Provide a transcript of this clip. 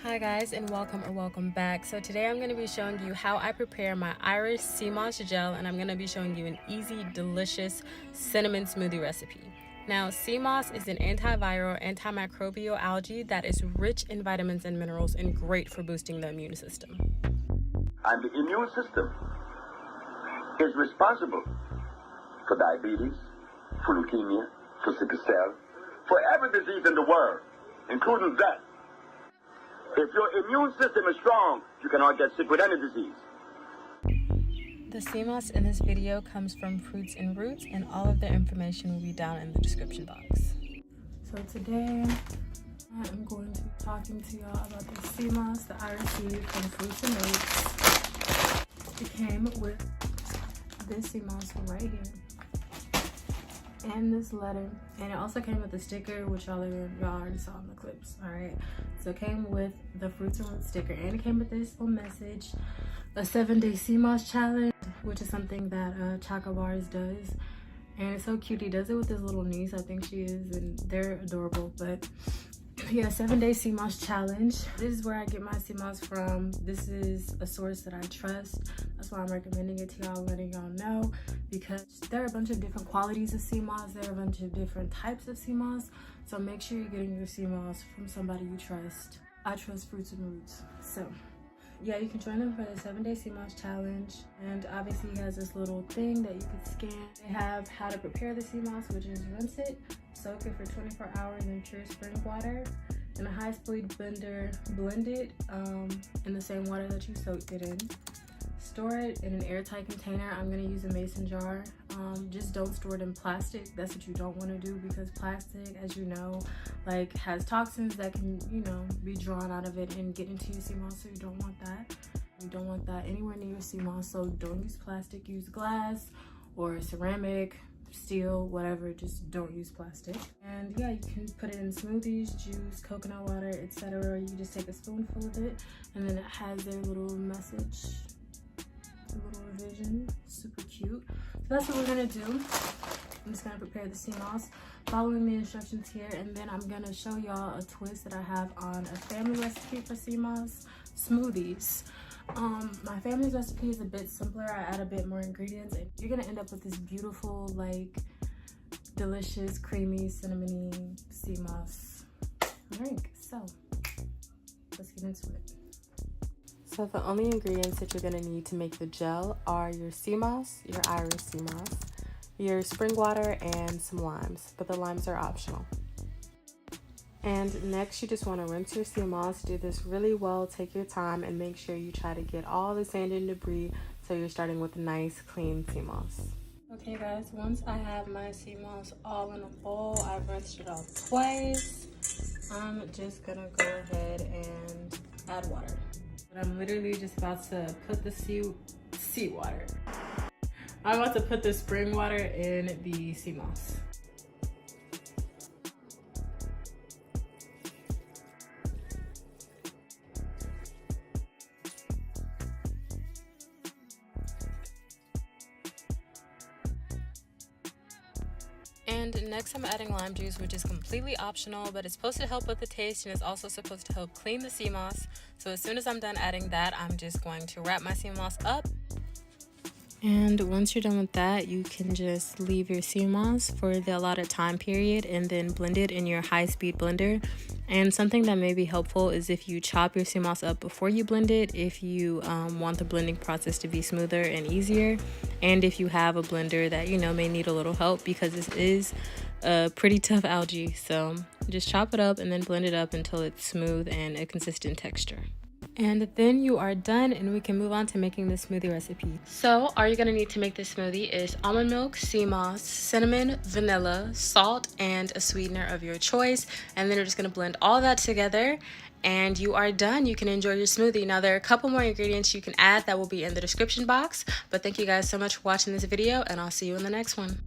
Hi guys, and welcome back. So today I'm going to be showing you how I prepare my Irish sea moss gel, and I'm going to be showing you an easy, delicious cinnamon smoothie recipe. Now, sea moss is an antiviral, antimicrobial algae that is rich in vitamins and minerals and great for boosting the immune system. And the immune system is responsible for diabetes, for leukemia, for sickle cell, for every disease in the world, including that. If your immune system is strong, you cannot get sick with any disease. The sea moss in this video comes from Fruits and Roots, and all of their information will be down in the description box. So today, I'm going to be talking to y'all about the sea moss that I received from Fruits and Roots. It came with this sea moss right here, and this letter, and it also came with a sticker, which y'all already saw in the clips. All right, so it came with the Fruits and Roots sticker, and it came with this little message: a 7-day sea moss challenge, which is something that Choco Bars does, and it's so cute. He does it with his little niece, I think she is, and they're adorable. But yeah, 7-day sea moss challenge. This is where I get my sea moss from. This is a source that I trust. That's why I'm recommending it to y'all, letting y'all know, because there are a bunch of different qualities of sea moss. There are a bunch of different types of sea moss. So make sure you're getting your sea moss from somebody you trust. I trust Fruits and Roots. So yeah, you can join them for the 7-day sea moss challenge. And obviously he has this little thing that you can scan. They have how to prepare the sea moss, which is rinse it, soak it for 24 hours in pure spring water. In a high-speed blender, blend it in the same water that you soaked it in. Store it in an airtight container. I'm gonna use a mason jar. Just don't store it in plastic. That's what you don't want to do, because plastic, as you know, like has toxins that can, be drawn out of it and get into your sea moss. So you don't want that. You don't want that anywhere near your sea moss. So don't use plastic. Use glass or ceramic, steel, whatever. Just don't use plastic. And yeah, you can put it in smoothies, juice, coconut water, etc. You just take a spoonful of it, and then it has their little message, a little revision. Super cute. So that's what we're gonna do. I'm just gonna prepare the sea moss following the instructions here, and then I'm gonna show y'all a twist that I have on a family recipe for sea moss smoothies. My family's recipe is a bit simpler. I add a bit more ingredients, and you're gonna end up with this beautiful, like, delicious, creamy, cinnamony sea moss drink. So let's get into it. So the only ingredients that you're gonna need to make the gel are your sea moss, your Irish sea moss, your spring water, and some limes, but the limes are optional. And next, you just want to rinse your sea moss. Do this really well, take your time, and make sure you try to get all the sand and debris so you're starting with nice, clean sea moss. Okay guys, once I have my sea moss all in a bowl, I've rinsed it off twice. I'm just gonna go ahead and add water. But I'm literally just about to put the I'm about to put the spring water in the sea moss. And next I'm adding lime juice, which is completely optional, but it's supposed to help with the taste, and it's also supposed to help clean the sea moss. So as soon as I'm done adding that, I'm just going to wrap my sea moss up. And once you're done with that, you can just leave your sea moss for the allotted time period and then blend it in your high-speed blender. And something that may be helpful is if you chop your sea moss up before you blend it, if you want the blending process to be smoother and easier, and if you have a blender that may need a little help, because this is a pretty tough algae. So just chop it up and then blend it up until it's smooth and a consistent texture. And then you are done, and we can move on to making the smoothie recipe. So all you're gonna need to make this smoothie is almond milk, sea moss, cinnamon, vanilla, salt, and a sweetener of your choice. And then you're just gonna blend all that together, and you are done. You can enjoy your smoothie. Now there are a couple more ingredients you can add that will be in the description box. But thank you guys so much for watching this video, and I'll see you in the next one.